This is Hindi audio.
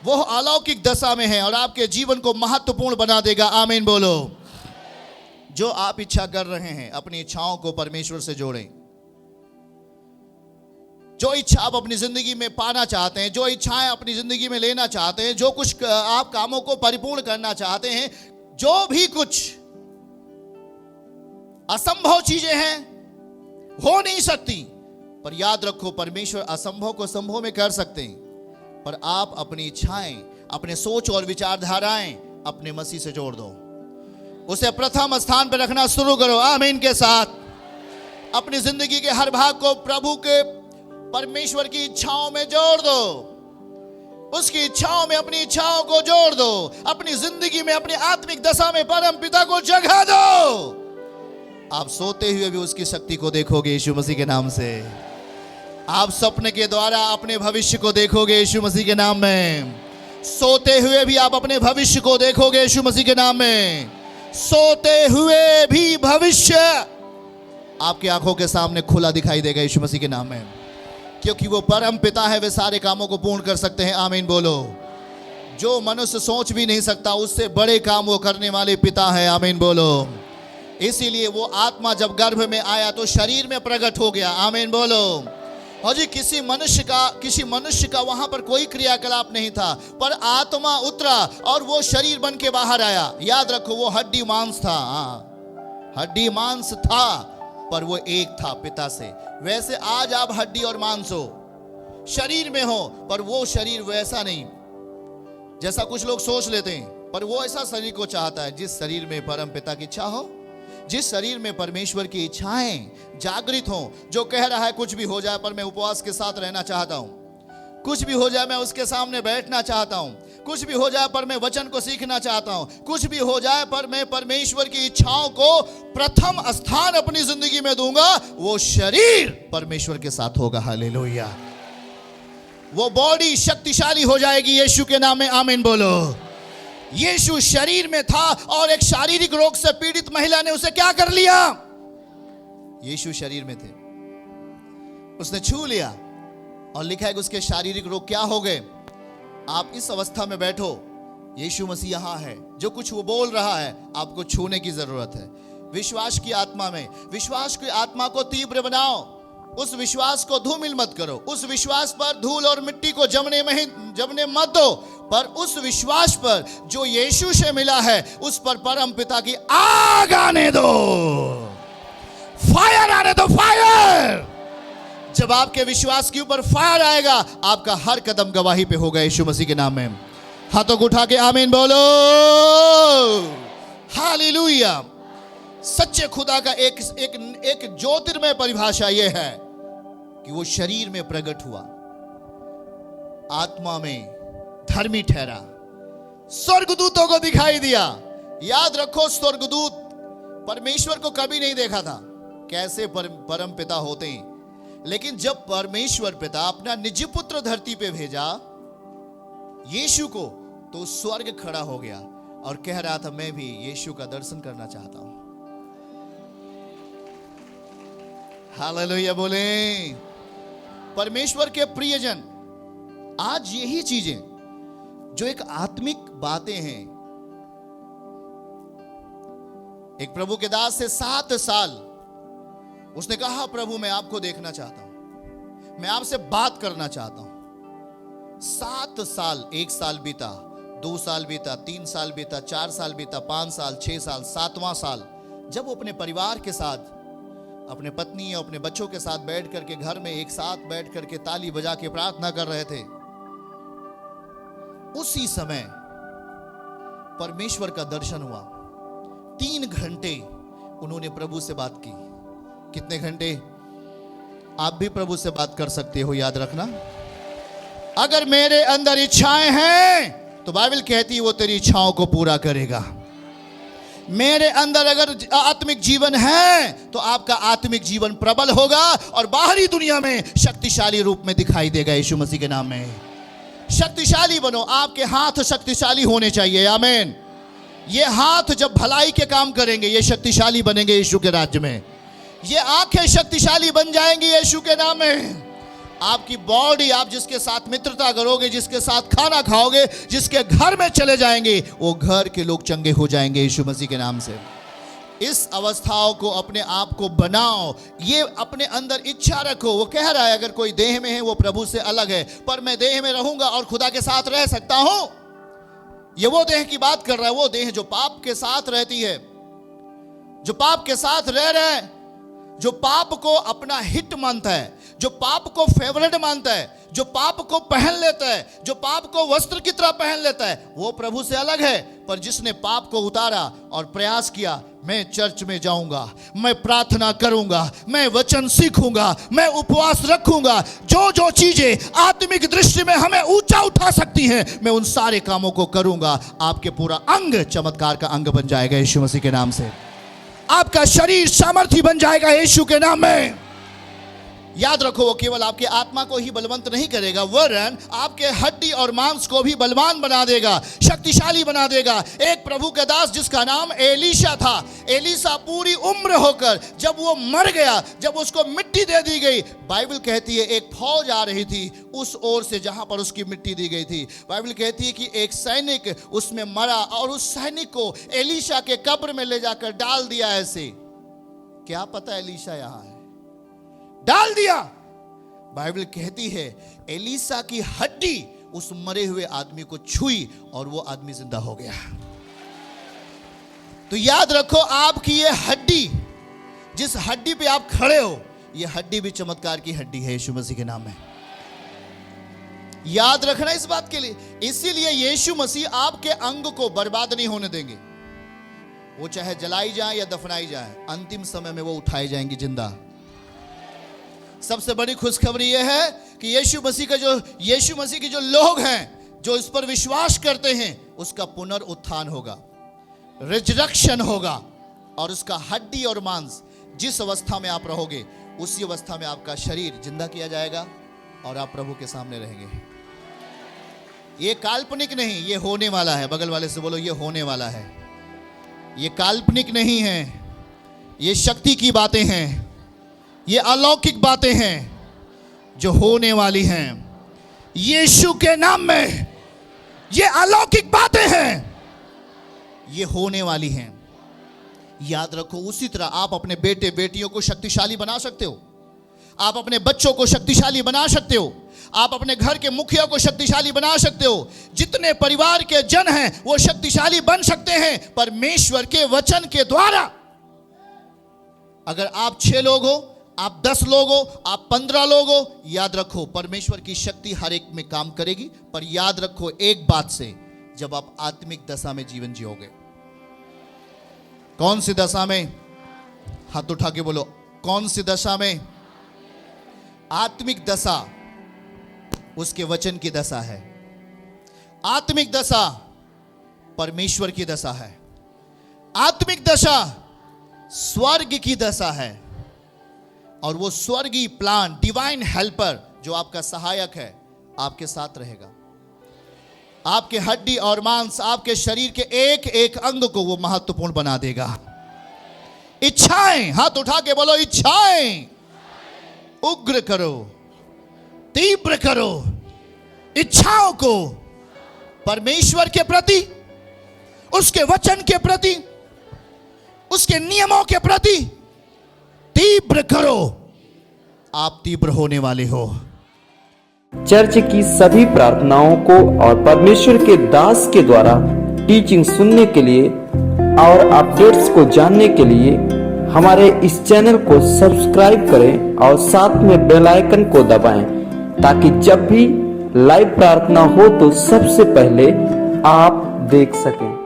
वो अलौकिक दशा में है और आपके जीवन को महत्वपूर्ण बना देगा। आमीन बोलो। जो आप इच्छा कर रहे हैं, अपनी इच्छाओं को परमेश्वर से जोड़ें। जो इच्छा आप अपनी जिंदगी में पाना चाहते हैं, जो इच्छाएं अपनी जिंदगी में लेना चाहते हैं, जो कुछ आप कामों को परिपूर्ण करना चाहते हैं, जो भी कुछ असंभव चीजें हैं, हो नहीं सकती, पर याद रखो परमेश्वर असंभव को संभव में कर सकते हैं। पर आप अपनी इच्छाएं, अपने सोच और विचारधाराएं अपने मसीह से जोड़ दो, उसे प्रथम स्थान पर रखना शुरू करो। आमीन के साथ अपनी जिंदगी के हर भाग को प्रभु के, परमेश्वर की इच्छाओं में जोड़ दो। उसकी इच्छाओं में अपनी इच्छाओं को जोड़ दो। अपनी जिंदगी में, अपनी आत्मिक दशा में परम पिता को जगह दो। आप सोते हुए भी उसकी शक्ति को देखोगे यीशु मसीह के नाम से। आप सपने के द्वारा अपने भविष्य को देखोगे यीशु मसीह के नाम में। सोते हुए भी आप अपने भविष्य को देखोगे यीशु मसीह के नाम में। सोते हुए भी भविष्य आपकी आंखों के सामने खुला दिखाई देगा यीशु मसीह के नाम में, क्योंकि वो परम पिता है। वे सारे कामों को पूर्ण कर सकते हैं। आमीन बोलो। जो मनुष्य सोच भी नहीं सकता, उससे बड़े काम वो करने वाले पिता है। आमीन बोलो। इसीलिए वो आत्मा जब गर्भ में आया तो शरीर में प्रकट हो गया। आमीन बोलो। और जी किसी मनुष्य का वहां पर कोई क्रियाकलाप नहीं था, पर आत्मा उतरा और वो शरीर बन के बाहर आया। याद रखो, वो हड्डी मांस था। हड्डी मांस था, पर वो एक था पिता से। वैसे आज आप हड्डी और मांस हो, शरीर में हो, पर वो शरीर वैसा नहीं जैसा कुछ लोग सोच लेते हैं। पर वो ऐसा शरीर को चाहता है जिस शरीर में परम पिता की इच्छा हो, जिस शरीर में परमेश्वर की इच्छाएं जागृत हों। जो कह रहा है कुछ भी हो जाए पर मैं उपवास के साथ रहना चाहता हूं, कुछ भी हो जाए मैं उसके सामने बैठना चाहता हूं, कुछ भी हो जाए पर मैं वचन को सीखना चाहता हूं, कुछ भी हो जाए पर मैं परमेश्वर की इच्छाओं को प्रथम स्थान अपनी जिंदगी में दूंगा, वो शरीर परमेश्वर के साथ होगा। हालेलुया। वो बॉडी शक्तिशाली हो जाएगी यीशु के नाम में। आमीन बोलो। यीशु शरीर में था और एक शारीरिक रोग से पीड़ित महिला ने उसे क्या कर लिया? यीशु शरीर में थे, उसने छू लिया और लिखा है कि उसके शारीरिक रोग क्या हो गए। आप इस अवस्था में बैठो, यीशु मसीह यहां है। जो कुछ वो बोल रहा है आपको छूने की जरूरत है। विश्वास की आत्मा में, विश्वास की आत्मा को तीव्र बनाओ। उस विश्वास को धूमिल मत करो। उस विश्वास पर धूल और मिट्टी को जमने मत दो, पर उस विश्वास पर जो यीशु से मिला है, उस पर परम पिता की आग आने दो। फायर आने दो, फायर। जब आपके विश्वास के ऊपर फायर आएगा, आपका हर कदम गवाही पे होगा यीशु मसीह के नाम में। हाथों को उठा के आमीन बोलो। हालेलुया। सच्चे खुदा का एक ज्योतिर्मय परिभाषा यह है कि वो शरीर में प्रकट हुआ, आत्मा में धर्मी ठहरा, स्वर्गदूतों को दिखाई दिया। याद रखो, स्वर्गदूत परमेश्वर को कभी नहीं देखा था। कैसे परम पिता होते हैं, लेकिन जब परमेश्वर पिता अपना निज पुत्र धरती पे भेजा यीशु को, तो स्वर्ग खड़ा हो गया और कह रहा था, मैं भी यीशु का दर्शन करना चाहता हूं। हालेलुया बोले। परमेश्वर के प्रियजन, आज यही चीजें जो एक आत्मिक बातें हैं, एक प्रभु के दास से 7 साल उसने कहा, प्रभु मैं आपको देखना चाहता हूं, मैं आपसे बात करना चाहता हूं। 7 साल, 1 साल बीता, 2 साल बीता, 3 साल बीता, 4 साल बीता, 5 साल, 6 साल, 7वां साल, जब वो अपने परिवार के साथ, अपने पत्नी और अपने बच्चों के साथ बैठ करके घर में एक साथ बैठ करके ताली बजा के प्रार्थना कर रहे थे, उसी समय परमेश्वर का दर्शन हुआ। 3 घंटे उन्होंने प्रभु से बात की। कितने घंटे? आप भी प्रभु से बात कर सकते हो, याद रखना। अगर मेरे अंदर इच्छाएं हैं तो बाइबल कहती है वो तेरी इच्छाओं को पूरा करेगा। मेरे अंदर अगर आत्मिक जीवन है तो आपका आत्मिक जीवन प्रबल होगा और बाहरी दुनिया में शक्तिशाली रूप में दिखाई देगा यीशु मसीह के नाम में। शक्तिशाली बनो। आपके हाथ शक्तिशाली होने चाहिए। आमीन। ये हाथ जब भलाई के काम करेंगे, ये शक्तिशाली बनेंगे यीशु के राज्य में। ये आंखें शक्तिशाली बन जाएंगी यीशु के नाम में। आपकी बॉडी, आप जिसके साथ मित्रता करोगे, जिसके साथ खाना खाओगे, जिसके घर में चले जाएंगे, वो घर के लोग चंगे हो जाएंगे यीशु मसीह के नाम से। इस अवस्थाओं को अपने आप को बनाओ, ये अपने अंदर इच्छा रखो। वो कह रहा है अगर कोई देह में है वो प्रभु से अलग है, पर मैं देह में रहूंगा और खुदा के साथ रह सकता हूं। ये वो देह की बात कर रहा है, वो देह जो पाप के साथ रहती है, जो पाप के साथ रह रहा है, जो पाप को अपना हिट मानता है, जो पाप को फेवरेट मानता है, जो पाप को पहन लेता है, जो पाप को वस्त्र की तरह पहन लेता है, वो प्रभु से अलग है। पर जिसने पाप को उतारा और प्रयास किया, मैं चर्च में जाऊंगा, मैं प्रार्थना करूंगा, मैं वचन सीखूंगा, मैं उपवास रखूंगा, जो जो चीजें आत्मिक दृष्टि में हमें ऊंचा उठा सकती हैं, मैं उन सारे कामों को करूंगा। आपके पूरा अंग चमत्कार का अंग बन जाएगा यीशु मसीह के नाम से। आपका शरीर सामर्थी बन जाएगा यीशु के नाम में। याद रखो, वो केवल आपके आत्मा को ही बलवंत नहीं करेगा, वरन आपके हड्डी और मांस को भी बलवान बना देगा, शक्तिशाली बना देगा। एक प्रभु का दास जिसका नाम एलीशा था, एलीशा पूरी उम्र होकर जब वो मर गया, जब उसको मिट्टी दे दी गई, बाइबल कहती है एक फौज आ रही थी उस ओर से जहां पर उसकी मिट्टी दी गई थी। बाइबल कहती है कि एक सैनिक उसमें मरा और उस सैनिक को एलीशा के कब्र में ले जाकर डाल दिया। ऐसे क्या पता एलीशा यहां है, डाल दिया। बाइबल कहती है एलीशा की हड्डी उस मरे हुए आदमी को छुई और वो आदमी जिंदा हो गया। तो याद रखो, आपकी ये हड्डी, जिस हड्डी पे आप खड़े हो, ये हड्डी भी चमत्कार की हड्डी है यीशु मसीह के नाम में। याद रखना इस बात के लिए। इसीलिए यीशु मसीह आपके अंग को बर्बाद नहीं होने देंगे। वो चाहे जलाई जाए या दफनाई जाए, अंतिम समय में वो उठाए जाएंगे जिंदा। सबसे बड़ी खुशखबरी यह है कि यीशु मसीह के जो लोग हैं, जो इस पर विश्वास करते हैं, उसका पुनरुत्थान होगा, रिजरेक्शन होगा, और उसका हड्डी और मांस जिस अवस्था में आप रहोगे, उसी अवस्था में आपका शरीर जिंदा किया जाएगा और आप प्रभु के सामने रहेंगे। ये काल्पनिक नहीं, ये होने वाला है। बगल वाले से बोलो, ये होने वाला है। ये काल्पनिक नहीं है, ये शक्ति की बातें हैं, ये अलौकिक बातें हैं जो होने वाली हैं यीशु के नाम में। ये अलौकिक बातें हैं, ये होने वाली हैं। याद रखो, उसी तरह आप अपने बेटे बेटियों को शक्तिशाली बना सकते हो, आप अपने बच्चों को शक्तिशाली बना सकते हो, आप अपने घर के मुखिया को शक्तिशाली बना सकते हो। जितने परिवार के जन हैं वो शक्तिशाली बन सकते हैं परमेश्वर के वचन के द्वारा। अगर आप 6 लोग हो, आप 10 लोग हो, आप 15 लोग हो, याद रखो परमेश्वर की शक्ति हर एक में काम करेगी। पर याद रखो एक बात से, जब आप आत्मिक दशा में जीवन जियोगे। कौन सी दशा में? हाथ उठा के बोलो, कौन सी दशा में? आत्मिक दशा उसके वचन की दशा है। आत्मिक दशा परमेश्वर की दशा है। आत्मिक दशा स्वर्ग की दशा है। और वो स्वर्गीय प्लान, डिवाइन हेल्पर जो आपका सहायक है, आपके साथ रहेगा। आपके हड्डी और मांस, आपके शरीर के एक एक अंग को वो महत्वपूर्ण बना देगा। इच्छाएं, हाथ उठा के बोलो, इच्छाएं उग्र करो, तीव्र करो। इच्छाओं को परमेश्वर के प्रति, उसके वचन के प्रति, उसके नियमों के प्रति तीव्र करो। आप तीव्र होने वाले हो। चर्च की सभी प्रार्थनाओं को और परमेश्वर के दास के द्वारा टीचिंग सुनने के लिए और अपडेट्स को जानने के लिए हमारे इस चैनल को सब्सक्राइब करें और साथ में बेल आइकन को दबाएं, ताकि जब भी लाइव प्रार्थना हो तो सबसे पहले आप देख सकें।